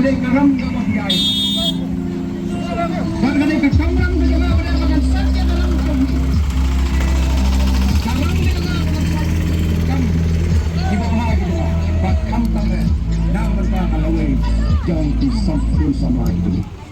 kanay karamdam ang biyay. Kanay kasamram ka jama pada magansan ka karamdam. Karam ka na magansan. Kam ibahagi na pagkamtang na naman pa kalaway jong isang pulsa market.